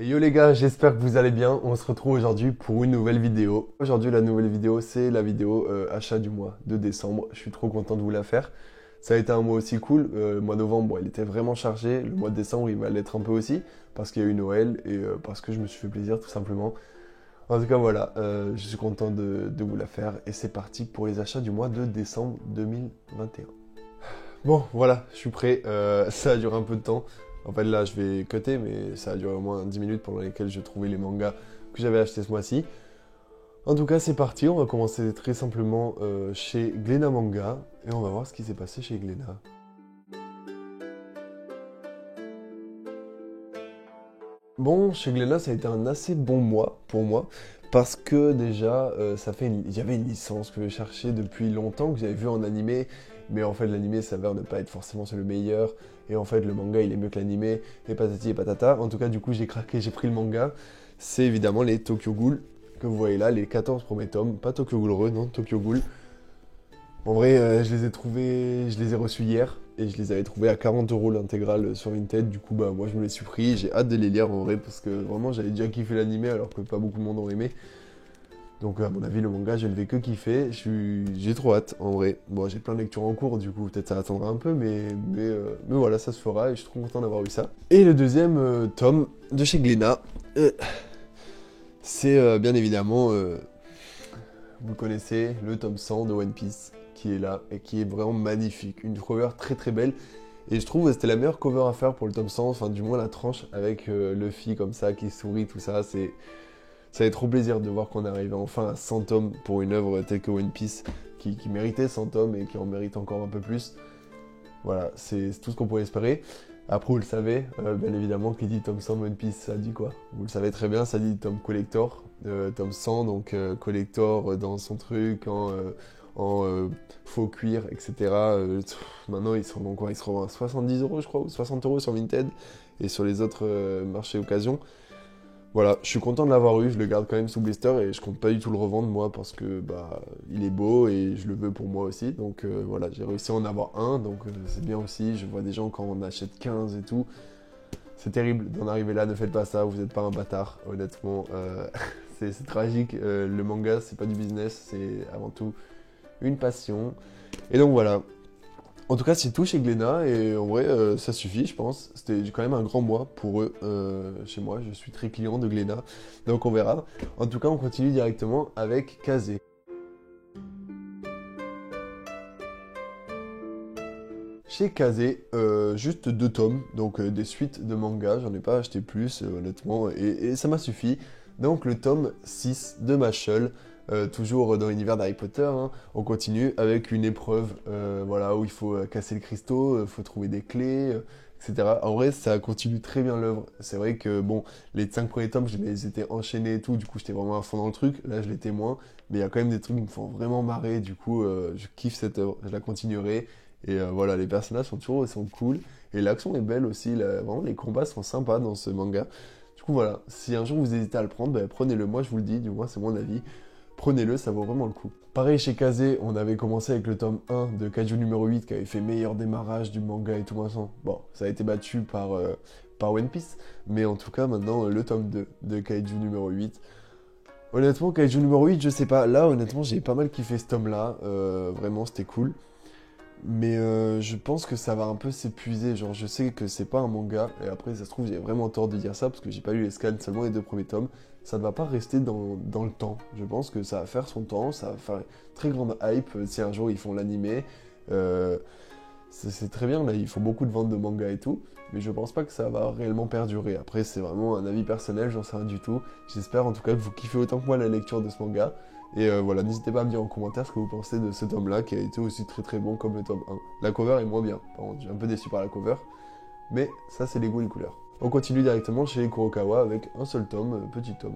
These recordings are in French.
Et yo les gars, j'espère que vous allez bien. On se retrouve aujourd'hui pour une nouvelle vidéo. Aujourd'hui, la nouvelle vidéo, c'est la vidéo achat du mois de décembre. Je suis trop content de vous la faire. Ça a été un mois aussi cool. Le mois de novembre, bon, il était vraiment chargé. Le mois de décembre, il va l'être un peu aussi parce qu'il y a eu Noël et parce que je me suis fait plaisir tout simplement. En tout cas, voilà, je suis content de vous la faire et c'est parti pour les achats du mois de décembre 2021. Bon, voilà, je suis prêt. Ça a duré un peu de temps. En fait, là, je vais cutter, mais ça a duré au moins 10 minutes pendant lesquelles je trouvais les mangas que j'avais achetés ce mois-ci. En tout cas, c'est parti. On va commencer très simplement chez Glénat Manga et on va voir ce qui s'est passé chez Glénat. Bon, chez Glénat, ça a été un assez bon mois pour moi parce que déjà, il y avait une licence que je cherchais depuis longtemps, que j'avais vu en animé, mais en fait, l'animé s'avère ne pas être forcément le meilleur, et en fait, le manga, il est mieux que l'animé, et patati et patata. En tout cas, du coup, j'ai craqué, j'ai pris le manga. C'est évidemment les Tokyo Ghoul que vous voyez là, les 14 premiers tomes, pas Tokyo Ghoul Re, non, Tokyo Ghoul. En vrai, je les ai trouvés, je les ai reçus hier et je les avais trouvés à 40 euros l'intégrale sur Vinted. Du coup, bah moi je me les suis pris. J'ai hâte de les lire en vrai parce que vraiment j'avais déjà kiffé l'animé alors que pas beaucoup de monde ont aimé. Donc à mon avis, le manga, je ne vais que kiffer. J'ai trop hâte en vrai. Bon, j'ai plein de lectures en cours, du coup peut-être ça attendra un peu, mais voilà, ça se fera et je suis trop content d'avoir eu ça. Et le deuxième tome de chez Glénat, c'est bien évidemment, vous le connaissez, le tome 100 de One Piece qui est là et qui est vraiment magnifique. Une cover très très belle. Et je trouve que c'était la meilleure cover à faire pour le tome 100, enfin du moins la tranche avec Luffy comme ça qui sourit, tout ça. Ça fait trop plaisir de voir qu'on est arrivé enfin à 100 tomes pour une œuvre telle que One Piece qui méritait 100 tomes et qui en mérite encore un peu plus. Voilà, c'est tout ce qu'on pouvait espérer. Après, vous le savez, bien évidemment, qui dit tome 100 de One Piece, ça dit quoi? Vous le savez très bien, ça dit tome collector, tome 100, donc collector dans son truc, en faux cuir, etc. Maintenant, ils seront quoi? Ils seront à 70 euros, je crois, ou 60 euros sur Vinted, et sur les autres marchés occasion. Voilà, je suis content de l'avoir eu, je le garde quand même sous blister et je compte pas du tout le revendre moi parce que bah il est beau et je le veux pour moi aussi. Donc voilà, j'ai réussi à en avoir un, donc c'est bien aussi. Je vois des gens quand on achète 15 et tout. C'est terrible d'en arriver là, ne faites pas ça, vous n'êtes pas un bâtard, honnêtement. C'est tragique, le manga c'est pas du business, c'est avant tout une passion. Et donc voilà, en tout cas, c'est tout chez Glénat et en vrai, ça suffit, je pense. C'était quand même un grand mois pour eux chez moi. Je suis très client de Glénat, donc on verra. En tout cas, on continue directement avec Kazé. Chez Kazé, juste 2 tomes, donc des suites de manga. J'en ai pas acheté plus, honnêtement, et ça m'a suffi. Donc le tome 6 de Mashle. Toujours dans l'univers d'Harry Potter, hein. On continue avec une épreuve voilà, où il faut casser le cristaux, il faut trouver des clés, etc. En vrai, ça continue très bien l'œuvre. C'est vrai que bon, les 5 premiers tomes, je les étais enchaînés et tout, du coup j'étais vraiment à fond dans le truc. Là, je l'étais moins, mais il y a quand même des trucs qui me font vraiment marrer. Du coup, je kiffe cette œuvre, je la continuerai. Et voilà, les personnages sont cool. Et l'action est belle aussi, vraiment les combats sont sympas dans ce manga. Du coup voilà, si un jour vous hésitez à le prendre, bah, prenez-le, moi je vous le dis, du moins c'est mon avis. Prenez-le, ça vaut vraiment le coup. Pareil chez Kazé, on avait commencé avec le tome 1 de Kaiju numéro 8 qui avait fait meilleur démarrage du manga et tout machin. Bon, ça a été battu par One Piece, mais en tout cas maintenant le tome 2 de Kaiju numéro 8. Honnêtement, Kaiju numéro 8, je sais pas, là honnêtement j'ai pas mal kiffé ce tome là, vraiment c'était cool. Mais je pense que ça va un peu s'épuiser. Genre, je sais que c'est pas un manga. Et après, ça se trouve, j'ai vraiment tort de dire ça parce que j'ai pas lu les scans, seulement les 2 premiers tomes. Ça ne va pas rester dans le temps. Je pense que ça va faire son temps. Ça va faire une très grande hype si un jour ils font l'animé. Euh, c'est très bien, là, ils font beaucoup de ventes de manga et tout. Mais je pense pas que ça va réellement perdurer. Après, c'est vraiment un avis personnel, j'en sais rien du tout. J'espère en tout cas que vous kiffez autant que moi la lecture de ce manga. Et voilà, n'hésitez pas à me dire en commentaire ce que vous pensez de ce tome-là, qui a été aussi très très bon comme le tome 1. La cover est moins bien, par contre, je suis un peu déçu par la cover, mais ça c'est les goûts et les couleurs. On continue directement chez Kurokawa avec un seul tome, petit tome.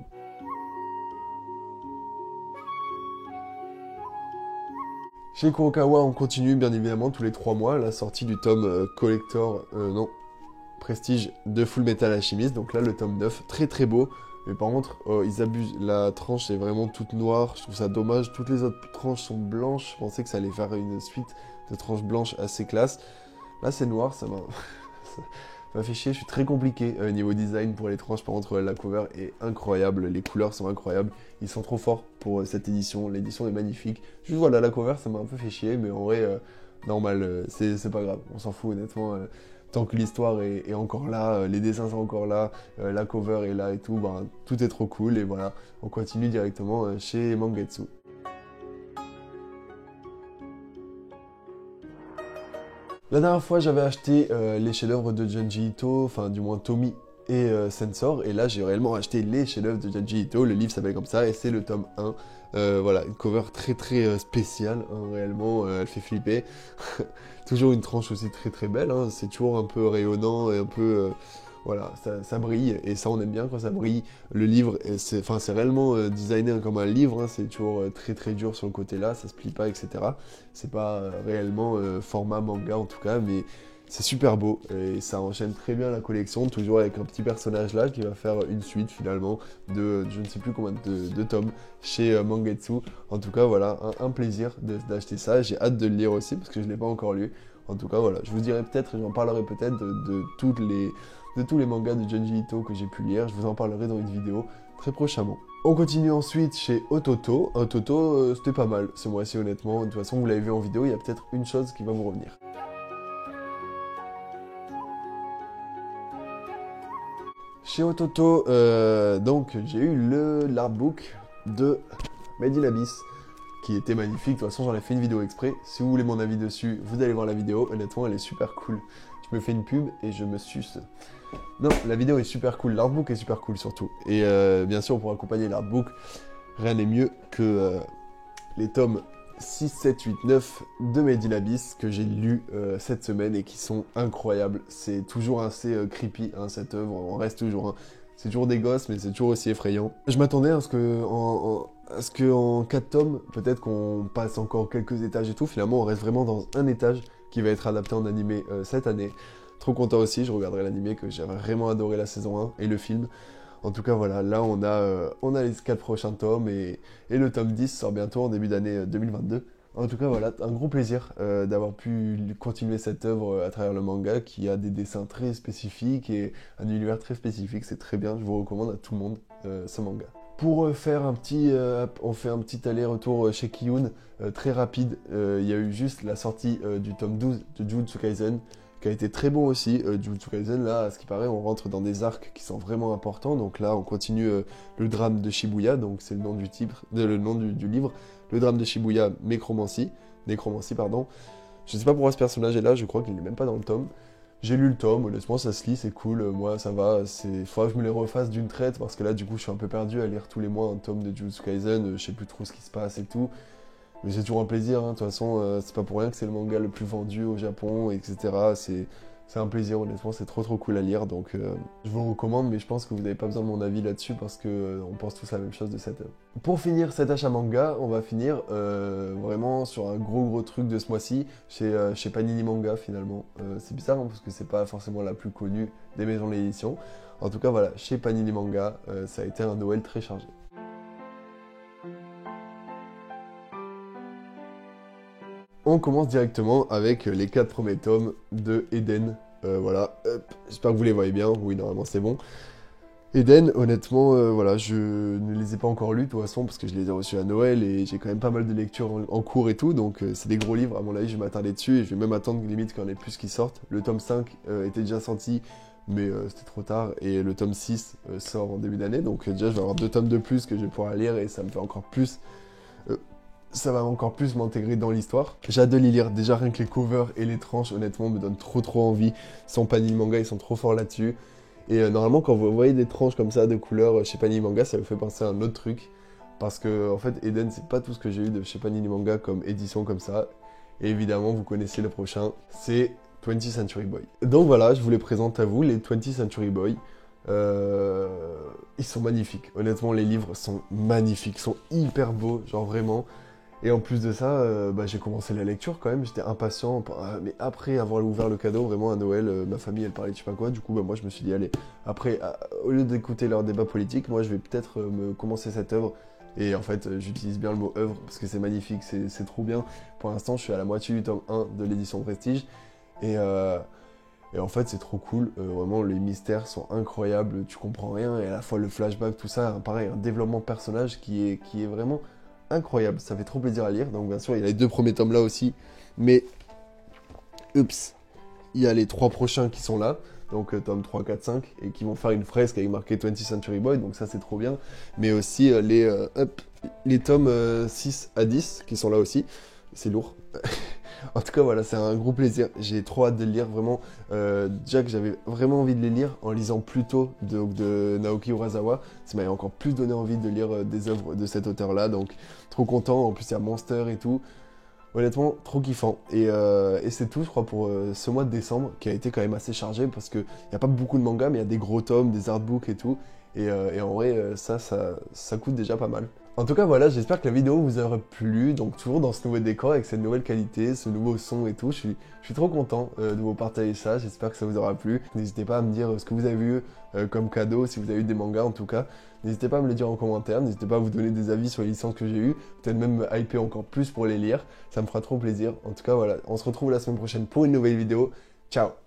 Chez Kurokawa, on continue bien évidemment tous les 3 mois la sortie du tome collector, non, Prestige de Full Metal Alchemist. Donc là, le tome 9, très très beau. Mais par contre, ils abusent. La tranche est vraiment toute noire. Je trouve ça dommage. Toutes les autres tranches sont blanches. Je pensais que ça allait faire une suite de tranches blanches assez classe. Là, c'est noir. Ça m'a fait chier, je suis très compliqué niveau design pour les tranches. Par contre, la cover est incroyable, les couleurs sont incroyables, ils sont trop forts pour cette édition, l'édition est magnifique. Juste voilà, la cover ça m'a un peu fait chier, mais en vrai, normal, c'est pas grave, on s'en fout honnêtement. Tant que l'histoire est encore là, les dessins sont encore là, la cover est là et tout, ben, tout est trop cool. Et voilà, on continue directement chez Mangetsu. La dernière fois, j'avais acheté les chefs-d'œuvre de Junji Ito, enfin du moins Tomie et Sensor, et là j'ai réellement acheté les chefs-d'œuvre de Junji Ito. Le livre s'appelle comme ça et c'est le tome 1. Voilà, une cover très spéciale, hein, réellement, elle fait flipper. Toujours une tranche aussi très belle, hein, c'est toujours un peu rayonnant et un peu... voilà, ça brille, et ça on aime bien quand ça brille. Le livre, c'est réellement designé comme un livre, hein, c'est toujours très dur sur le côté là, ça se plie pas, etc. C'est pas réellement format manga en tout cas, mais c'est super beau, et ça enchaîne très bien la collection, toujours avec un petit personnage là qui va faire une suite finalement de je ne sais plus combien de tomes chez Mangetsu. En tout cas voilà, un plaisir d'acheter ça, j'ai hâte de le lire aussi parce que je ne l'ai pas encore lu. En tout cas voilà, je vous dirai peut-être, j'en parlerai peut-être de tous les mangas de Junji Ito que j'ai pu lire, je vous en parlerai dans une vidéo très prochainement. On continue ensuite chez Ototo. Ototo, c'était pas mal ce mois-ci honnêtement, de toute façon vous l'avez vu en vidéo, il y a peut-être une chose qui va vous revenir. Chez Ototo, donc j'ai eu l'artbook de Made in Abyss, qui était magnifique. De toute façon, j'en ai fait une vidéo exprès. Si vous voulez mon avis dessus, vous allez voir la vidéo. Honnêtement, elle est super cool. Je me fais une pub et je me suce. Non, la vidéo est super cool. L'artbook est super cool surtout. Et bien sûr, pour accompagner l'artbook, rien n'est mieux que les tomes 6, 7, 8, 9 de Made in Abyss que j'ai lu cette semaine et qui sont incroyables. C'est toujours assez creepy, hein, cette œuvre, on reste toujours. Hein. C'est toujours des gosses, mais c'est toujours aussi effrayant. Je m'attendais à ce que en 4 tomes, peut-être qu'on passe encore quelques étages et tout. Finalement, on reste vraiment dans un étage qui va être adapté en animé cette année. Trop content aussi, je regarderai l'animé que j'ai vraiment adoré la saison 1 et le film. En tout cas, voilà, là, on a les 4 prochains tomes et le tome 10 sort bientôt en début d'année 2022. En tout cas, voilà, un gros plaisir d'avoir pu continuer cette œuvre à travers le manga qui a des dessins très spécifiques et un univers très spécifique. C'est très bien, je vous recommande à tout le monde ce manga. Pour faire on fait un petit aller-retour chez Kiyun, très rapide. Il y a eu juste la sortie du tome 12 de Jujutsu Kaisen, qui a été très bon aussi. Jujutsu Kaisen, là, à ce qui paraît, on rentre dans des arcs qui sont vraiment importants. Donc là, on continue le drame de Shibuya, donc c'est le nom du titre, le nom du livre. Le drame de Shibuya, Nécromancie, pardon. Je sais pas pourquoi ce personnage est là, je crois qu'il n'est même pas dans le tome. J'ai lu le tome, honnêtement ça se lit, c'est cool, moi ça va, faudra que je me les refasse d'une traite parce que là du coup je suis un peu perdu à lire tous les mois un tome de Jujutsu Kaisen, je sais plus trop ce qui se passe et tout. Mais c'est toujours un plaisir, hein. De toute façon c'est pas pour rien que c'est le manga le plus vendu au Japon, etc. C'est un plaisir, honnêtement, c'est trop cool à lire, donc je vous le recommande, mais je pense que vous n'avez pas besoin de mon avis là-dessus parce que on pense tous la même chose de cette œuvre. Pour finir cet achat manga, on va finir vraiment sur un gros truc de ce mois-ci, chez Panini Manga finalement. C'est bizarre hein, parce que c'est pas forcément la plus connue des maisons d'édition. En tout cas voilà, chez Panini Manga, ça a été un Noël très chargé. On commence directement avec les 4 premiers tomes de Eden. Voilà, j'espère que vous les voyez bien. Oui, normalement c'est bon. Eden, honnêtement, voilà, je ne les ai pas encore lus de toute façon parce que je les ai reçus à Noël et j'ai quand même pas mal de lectures en cours et tout. Donc c'est des gros livres, à mon avis, je vais m'attarder dessus et je vais même attendre limite qu'il y en ait plus qui sortent. Le tome 5 était déjà sorti, mais c'était trop tard. Et le tome 6 sort en début d'année. Donc déjà, je vais avoir 2 tomes de plus que je vais pouvoir lire et ça me fait encore plus... ça va encore plus m'intégrer dans l'histoire. J'ai hâte de les lire. Déjà, rien que les covers et les tranches, honnêtement, me donnent trop envie. Sans Panini Manga, ils sont trop forts là-dessus. Et normalement, quand vous voyez des tranches comme ça de couleurs chez Panini Manga, ça vous fait penser à un autre truc. Parce que, en fait, Eden, c'est pas tout ce que j'ai eu de chez Panini Manga comme édition comme ça. Et évidemment, vous connaissez le prochain, c'est 20th Century Boy. Donc voilà, je vous les présente à vous, les 20th Century Boy. Ils sont magnifiques. Honnêtement, les livres sont magnifiques, sont hyper beaux, genre vraiment. Et en plus de ça, j'ai commencé la lecture quand même, j'étais impatient, mais après avoir ouvert le cadeau, vraiment à Noël, ma famille elle parlait de je sais pas quoi, du coup moi je me suis dit allez, après, au lieu d'écouter leur débat politique, moi je vais peut-être me commencer cette œuvre, et en fait j'utilise bien le mot œuvre, parce que c'est magnifique, c'est trop bien. Pour l'instant je suis à la moitié du tome 1 de l'édition Prestige, et Et en fait, c'est trop cool. Vraiment, les mystères sont incroyables. Tu comprends rien. Et à la fois, le flashback, tout ça, pareil, un développement de personnage qui est vraiment incroyable. Ça fait trop plaisir à lire. Donc, bien sûr, il y a les 2 premiers tomes là aussi. Mais, oups, il y a les 3 prochains qui sont là. Donc, tome 3, 4, 5. Et qui vont faire une fresque avec marqué 20th Century Boy. Donc, ça, c'est trop bien. Mais aussi, les tomes 6 à 10 qui sont là aussi. C'est lourd. En tout cas, voilà, c'est un gros plaisir. J'ai trop hâte de le lire, vraiment. Déjà que j'avais vraiment envie de les lire en lisant plus tôt de Naoki Urasawa. Ça m'avait encore plus donné envie de lire des œuvres de cet auteur-là. Donc, trop content. En plus, il y a Monster et tout. Honnêtement, trop kiffant. Et c'est tout, je crois, pour ce mois de décembre, qui a été quand même assez chargé, parce qu'il n'y a pas beaucoup de mangas, mais il y a des gros tomes, des artbooks et tout. Et en vrai, ça coûte déjà pas mal. En tout cas, voilà, j'espère que la vidéo vous aura plu. Donc, toujours dans ce nouveau décor, avec cette nouvelle qualité, ce nouveau son et tout. Je suis trop content de vous partager ça. J'espère que ça vous aura plu. N'hésitez pas à me dire ce que vous avez vu comme cadeau, si vous avez eu des mangas en tout cas. N'hésitez pas à me le dire en commentaire. N'hésitez pas à vous donner des avis sur les licences que j'ai eues. Peut-être même me hyper encore plus pour les lire. Ça me fera trop plaisir. En tout cas, voilà, on se retrouve la semaine prochaine pour une nouvelle vidéo. Ciao!